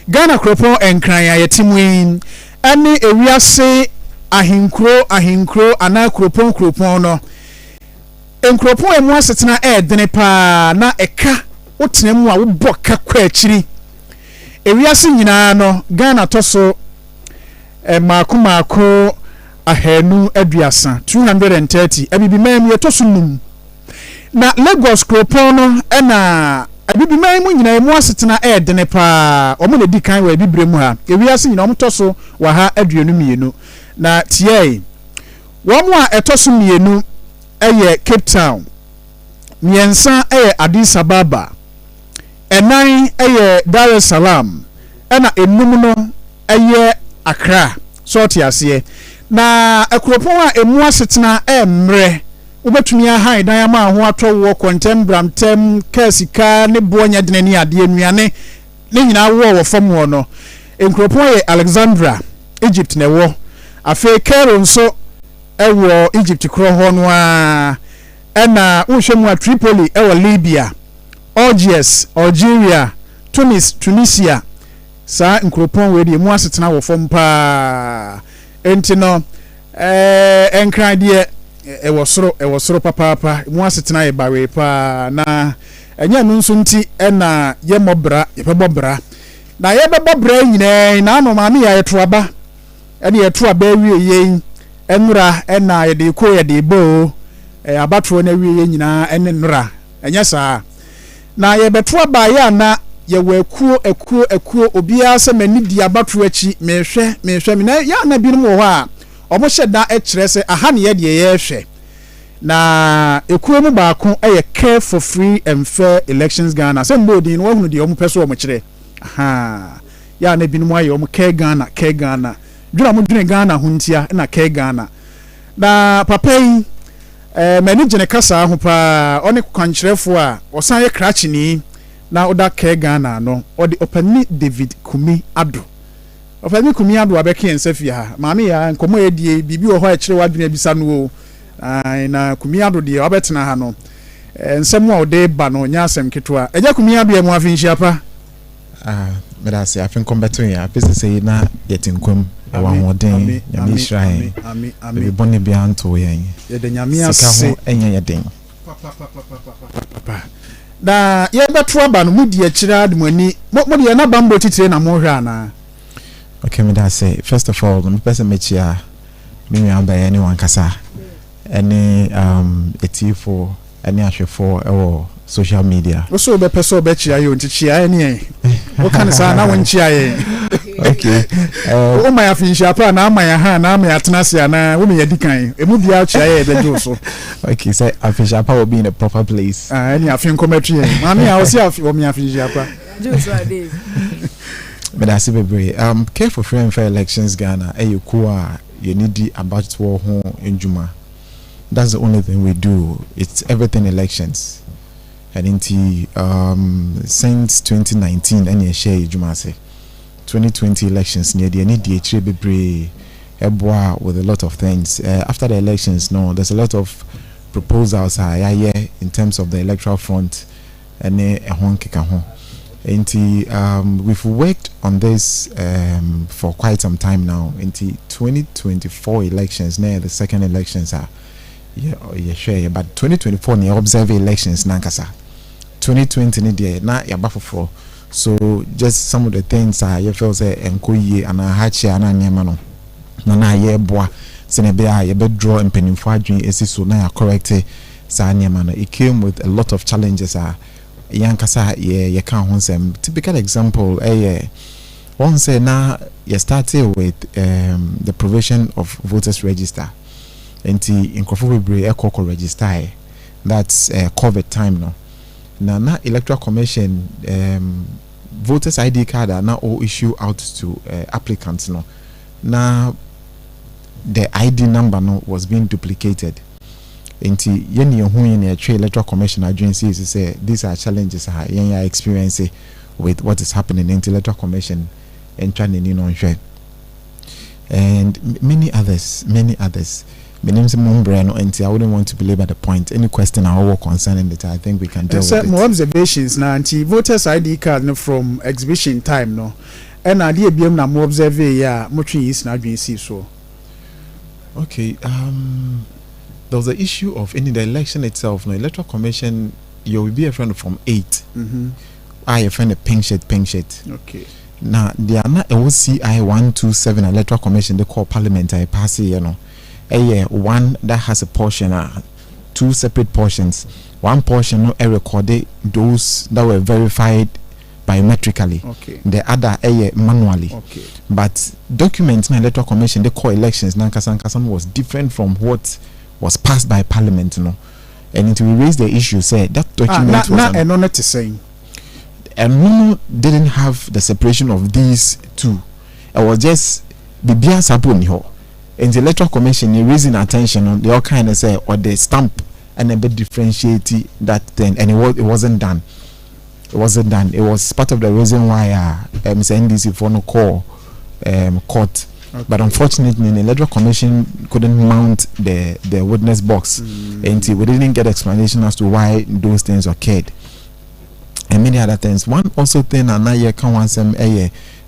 Ghana kropo enkran ya yetimwin ani ewiase ahinkro ana kropo no enkropon emu asetena edene pa na eka wotena mu a wobɔ ka kwa akiri ewiase nyina no Ghana toso maako ahanu aduasa 230 abibimam yetoso num na Lagos kropon no na abibimam mu nyina emu asetena edene pa omo na di kan wa bibremu ha ewiase nyina omtoso wa ha aduanu mienu na tie womo a etoso mienu eye Cape Town miensa eye Addis Ababa enan eye Dar es Salaam ena enum no eye Accra sort yase na akropon a emu asetena emre ubetumi ahan dan ama ho atwo contembrantem kasika ne bonya denani ade anuane ne nyina wo fam wo no enkropon ye Alexandria Egypt ne wo afi Cairo nso ewo Egypt kro ho no a ɛna wohwɛ a Tripoli ɛwɔ Libya, Algiers, Algeria, Tunis, Tunisia, saa nkuropɔn wei deɛ mu asetena wɔ fam paa enti no ɛnkran deɛ ɛwɔ soro papaapa mu asetena yɛ bare paa na ɛnyɛ no nso nti ɛna yɛbɛbɔ bra na yɛbɛbɔ bra nyinaa na ano maame yɛ ɛto aba ɛne yɛto aba awie yɛn ɛnura ɛna yɛde bo abatoɔ na awie yɛn nyinaa ɛne nura ɛnyɛ saa na yɛbɛto aba yɛ ana yɛwɔ ekuo obiara sɛ mani di abatoɔ akyi mehwɛ na yɛ ana binom wɔ hɔ a ɔmo hyɛ da ɛkyerɛ sɛ aha ne yɛ deɛ yɛhwɛ na ekuo mu baako ɛyɛ Care for Free and Fair Elections Ghana sɛ mbɔ odin no wɔhunu deɛ ɔmo pɛ so ɔmo kyerɛ aha yɛ ana binom ayɛ ɔmo Care Ghana dwena mo dwene Ghana ho ntia na Care Ghana na papa yi mani gyene kasa ho paa ɔne kwankyerɛfo a ɔsan yɛ krachini na oda Care Ghana no ɔde ɔpani David Kumi Ado ɔpani Kumi Ado abɛka yɛn sɛfia ha maame ya nkɔmɔ yɛ die biribi wɔ hɔ a kyerɛ wadwene bisa no o na Kumi Ado deɛ ɔbɛtena ha no nsɛm a ɔde ba no nya asɛm ketewa ɛgya Kumi Ado yɛ mu afinhyia pa meda se afin kombeto ya pese se na yetinkwam ewa hoden nyame Israel be bone bia anto yɛn yɛde nyame ase enye yɛden da yɛbɛto aba no mudi akyira adumani mo de na bambo titire na mo hwɛ ana okay meda se first of all me pese mechia me nwa ba yɛ ne wankasa ɛne etifo ɛne ahwefo ɛwɔ social media so be person be chia yo ntichia ne o kan sa na won chia ye okay o ma ya finshia pa na ama ya ha na ama ya tena sia na wo me yadi kan emu bia chia ye be jo so okay say afinshia pa will be in a proper place any afin commentary ma me a o si afi o me afinshia pa jo so ade but I see bebre Care for Free and Fair Elections Ghana ku a you need about to ho enjuma. That's the only thing we do. It's everything elections. And since 2019 any share jumase 2020 elections near the need the with a lot of things after the elections there's a lot of proposals in terms of the electoral front and we've worked on this for quite some time now. Into 2024 elections near the second elections are sure but 2024 near observe elections nankasa 2020 ni dia na yaba foforo so just some of the things you feel say enkoye ana hachi ana nyema no na ye boa se ne be ye be draw mpanimfo adwen esi so na ya correct sa nyema no it came with a lot of challenges yankasa ye kan ho sem typical example one say na you started with the provision of voters register enti inkofo bebre ekoko register that's COVID time no na electoral commission voters ID card are now all issue out to applicants no na the ID number no was being duplicated enti yeni hu yen e electoral commission agency say these are challenges yen ya experience with what is happening in the electoral commission and trying and many others my name is Mombrano, and I wouldn't want to belabor the point. Any question or concerning it, I think we can deal with it. More observations now. Voters ID card from exhibition time no, and idea be na more observe much is now being see so. Okay, there was the issue of in the election itself. No, electoral commission, you will be a friend from 8. I a friend a pink shirt. Okay. Now they are not a OCI 127 electoral commission. They call parliament. I pass it, one that has a portion, 2 separate portions. One portion recorded those that were verified biometrically. Okay. The other manually. Okay. But documents in electoral commission they call elections Nankasam was different from what was passed by parliament. And until we raised the issue, say that document was didn't have the separation of these two. It was just the Bia Sapuniho. In the electoral commission, raising attention on the all kind of say or the stamp and a bit differentiate that thing, and it wasn't done. It wasn't done. It was part of the reason why NDC for no call court But unfortunately, the Electoral Commission couldn't mount the witness box, and we didn't get explanation as to why those things occurred, and many other things. One also thing, and I can want some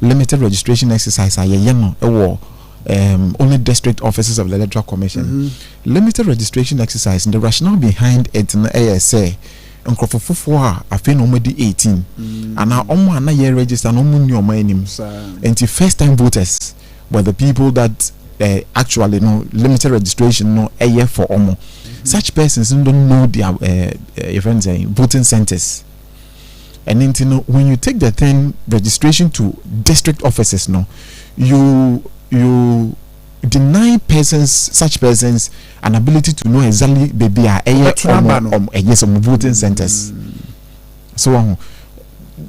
limited registration exercise. Only district offices of the Electoral Commission. Limited registration exercise, and the rationale behind it in the ASA. Nkrofofo I feel already 18 and now na year register no mu new name and the first time voters were the people that actually no limited registration no a year for omo. Such persons don't know their voting centers, and then, you know, when you take the thing registration to district offices, no, you deny such persons an ability to know exactly baby voting centers. So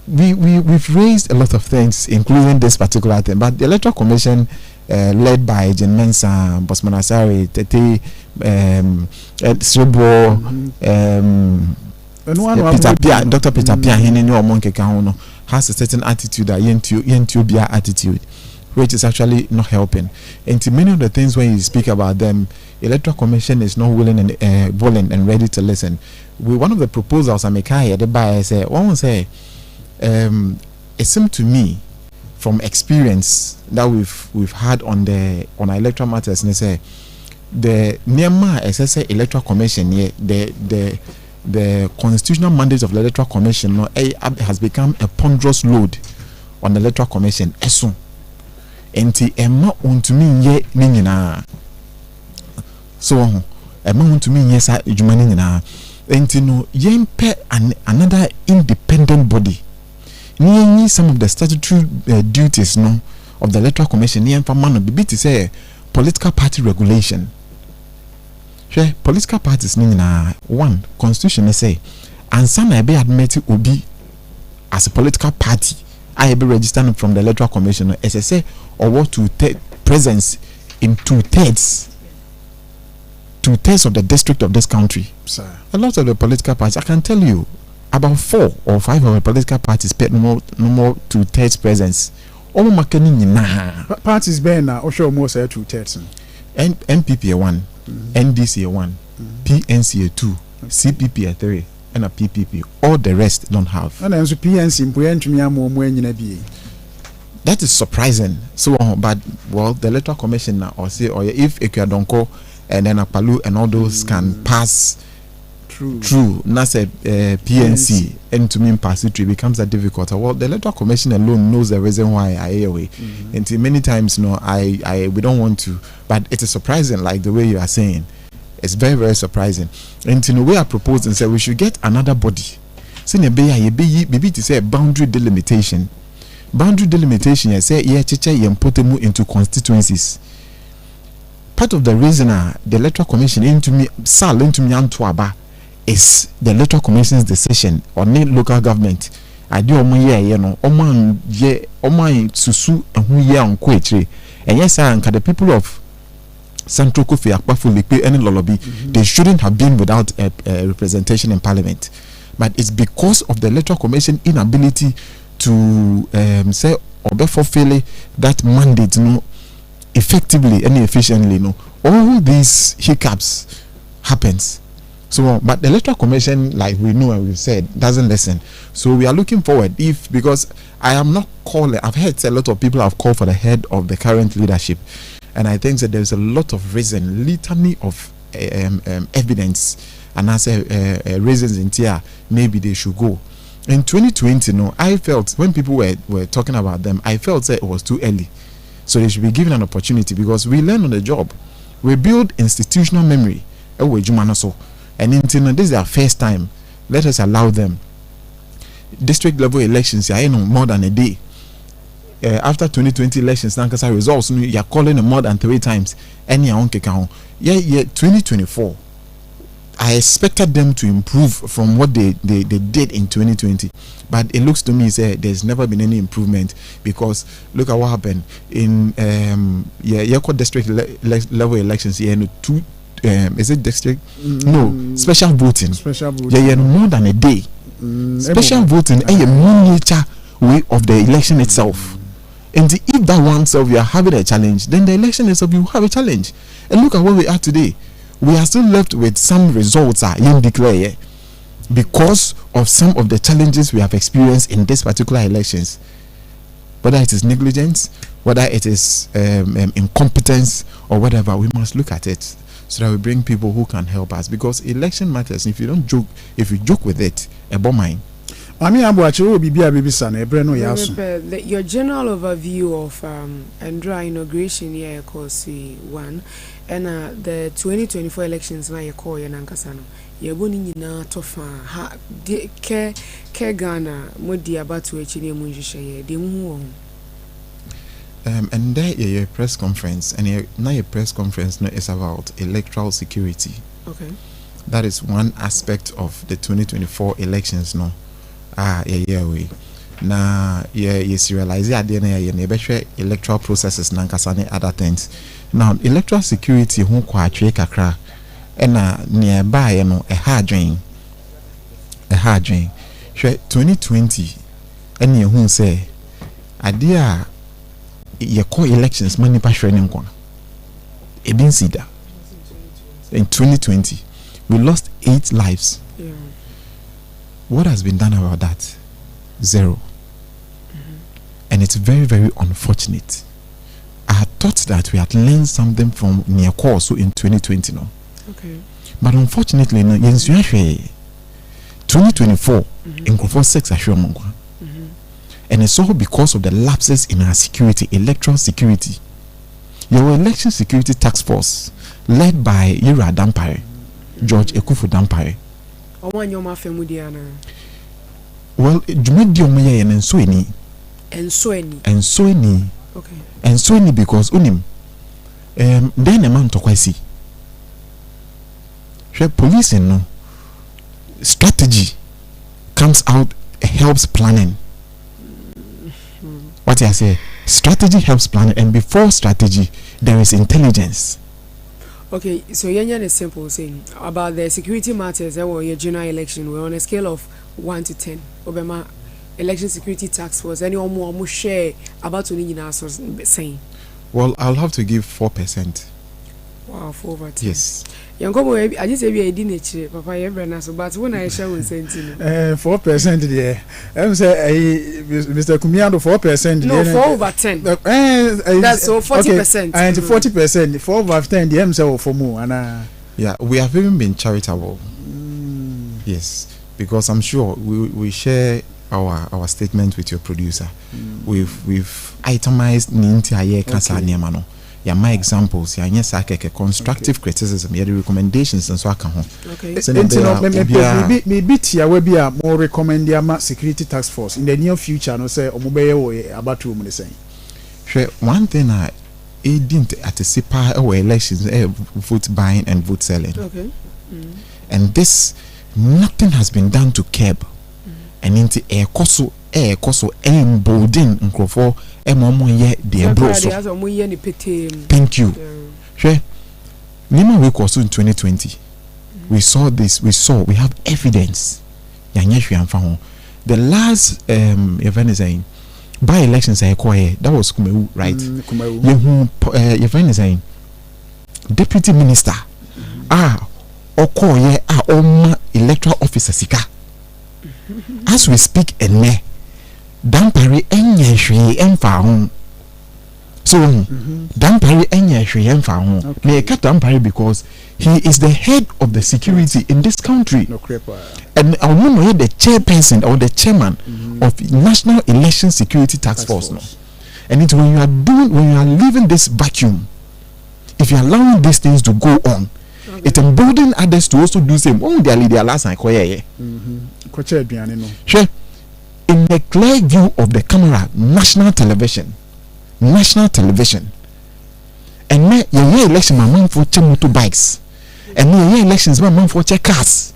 we've raised a lot of things, including this particular thing. But the Electoral Commission, led by Jen Mensah, Bosman Asare, Tete, Srebo, Dr. Peter Pia, has a certain attitude, that Yentubia attitude, which is actually not helping. And to many of the things when you speak about them, Electoral Commission is not willing and ready to listen. One of the proposals I make here, the buyer say, one say, it seemed to me from experience that we've had on our electoral matters, and say the Myanmar SSA Electoral Commission, the constitutional mandate of the Electoral Commission has become a ponderous load on the Electoral Commission. Enti emma ontumi ye ni nyina so emma ontumi ye sa edwuma ni nyina enti no yempe another independent body ni some of the statutory duties no of the Electoral Commission ni emfa man no bibi to say political party regulation. Sure, political parties ni nyina one constitution say ansa na be admit obi as a political party I be registered from the Electoral Commission as I say or what presence in two-thirds of the district of this country. Sir. A lot of the political parties, I can tell you, about 4 or 5 of the political parties paid no more two-thirds presence. All parties bear now, or show more say two-thirds. NPP 1, NDC 1, PNC 2, CPP 3. And a PPP, all the rest don't have. And also PNC, that is surprising. So, but well, the Electoral Commission now, or say, or if Ekwadonko and then Apalu and all those can pass through, that's a PNC, and to me, pass it becomes that difficult. Well, the Electoral Commission alone knows the reason why I away. And many times, no, we don't want to, but it is surprising, like the way you are saying. It's very, very surprising. And in a way, I propose and say we should get another body. Maybe to say a boundary delimitation. Boundary delimitation, I say, into constituencies. Part of the reason the Electoral Commission into me is the Electoral Commission's decision on local government. I do susu and yes, the people of Central Kofi Akpafo Likpe and Lolobi, they shouldn't have been without a representation in Parliament. But it's because of the Electoral Commission inability to say or fulfill that mandate effectively and efficiently. All these hiccups happens. So, but the Electoral Commission, like we know and we've said, doesn't listen. So we are looking forward because I am not calling. I've heard a lot of people have called for the head of the current leadership. And I think that there's a lot of reason, litany of evidence, and as reasons in here, maybe they should go. In 2020, I felt when people were talking about them, I felt that it was too early. So they should be given an opportunity because we learn on the job. We build institutional memory. And this is their first time. Let us allow them. District level elections, more than a day. After 2020 elections, Nankasa results, you're calling them more than 3 times. Any 2024. I expected them to improve from what they did in 2020, but it looks to me there's never been any improvement because look at what happened in district level elections. Is it district? No, special voting. More than a day. Special voting a miniature way of the election itself. And if that oneself you are having a challenge, then the election itself you have a challenge. And look at where we are today. We are still left with some results you declare because of some of the challenges we have experienced in this particular elections. Whether it is negligence, whether it is incompetence or whatever, we must look at it so that we bring people who can help us, because election matters. If you joke with it, a bomb mine. Your general overview of Andra inauguration here, course 1, and the 2024 elections na call Nankasano. Yabuni na tofa ha ke Ghana modi abatu echini munjishe de mu. And there a press conference, and now a press conference no is about electoral security. Okay. That is one aspect of the 2024 elections no. We na serialize ade na ye na electoral processes na nkasa ne other things. Now electoral security ho kwa atwe kakra ena nearby no a hard drain 2020 ene hu say ade a ye call elections mani pa hwere ne nkwa e bin see that in 2020 we lost 8 lives. Yeah. What has been done about that? Zero. And it's very, very unfortunate. I had thought that we had learned something from near course in 2020 no. Okay. But unfortunately no, 2024 in Crawford 6 and it's all because of the lapses in our security, electoral security. Your election security task force led by Ira Dampare, George Ekufu Dampare. Well, Jumedi omoye and so any. Okay. And so any because unim then a man to kwesi. Police no strategy comes out, helps planning. What I say, strategy helps planning, and before strategy there is intelligence. Okay, so Yanya is simple saying about the security matters that were your general election. We're on a scale of 1 to 10. Obama election security task force. Anyone more share about to need saying? Well, I'll have to give 4%. Wow, 4 over 10. Yes. Yankomo, I just say we didn't Papa Ebrana, so but when I share 4% there. I'm say Mr. Kumiando 4%. No, 4 over 10. That's so 40%. And 40%, 4 over 10. The M say for more. Yeah, we have even been charitable. Yes, because I'm sure we share our statement with your producer. We've itemized ninti aye kasa niamano. Ya my examples ya nyesa keke constructive criticism ya the recommendations and so aka ho. Okay. Maybe tia we be a more recommend ya security task force in the near future no say omobeye wo about room the same. One thing I didn't anticipate our elections vote buying and vote selling. Okay. And this nothing has been done to curb. And into a koso embolden nkrofo emomo ye de broso. Thank you. Nima we koso in 2020. We saw this, we have evidence. The last event is saying by elections that was Kumewu, right? Event is saying deputy minister okoye electoral officer sika. As we speak ene Dampare enye hwe emfa ho. So Dampare enye hwe emfa ho. Me cut Dampare because he is the head of the security in this country. And I know the chairperson or the chairman of National Election Security Task Force. No. And it's when you are leaving this vacuum, if you are allowing these things to go on, it emboldens others to also do the same. Oh, they are leading last night. In the clear view of the camera, national television, and now your election, my man for motorbikes, and your elections, my man for cars.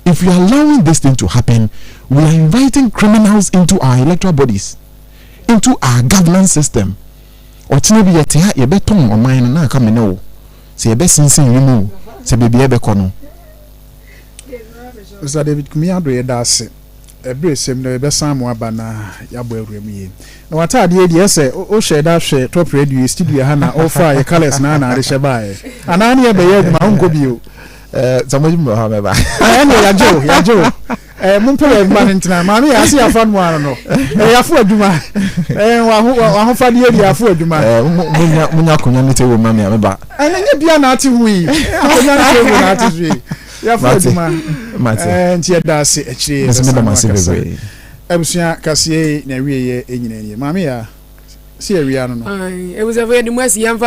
If you are allowing this thing to happen, we are inviting criminals into our electoral bodies, into our governance system. Or maybe you better on mine and come know. Say a best thing you know. Say baby ebe kono. Mr. David Kumiado does every same no be samu aba na yabo awurem yi na watade e die se o share da hwe top radio studio ha na offer your colors na na rehye bae ana ne be ye adwuma onko bio zamoji mo ha me ba no yajo mumpele ma ntina ma me ase afa no ano no yafo adwuma wa ho fa de edi yafo adwuma munya konya ne te wo ma me ba nye bia na ate hu yi konya ne te wo na ate hu yafo adwuma ntia da se akire ebusia kase na wieye enyina nie ma me ya se awia no no it was a very much young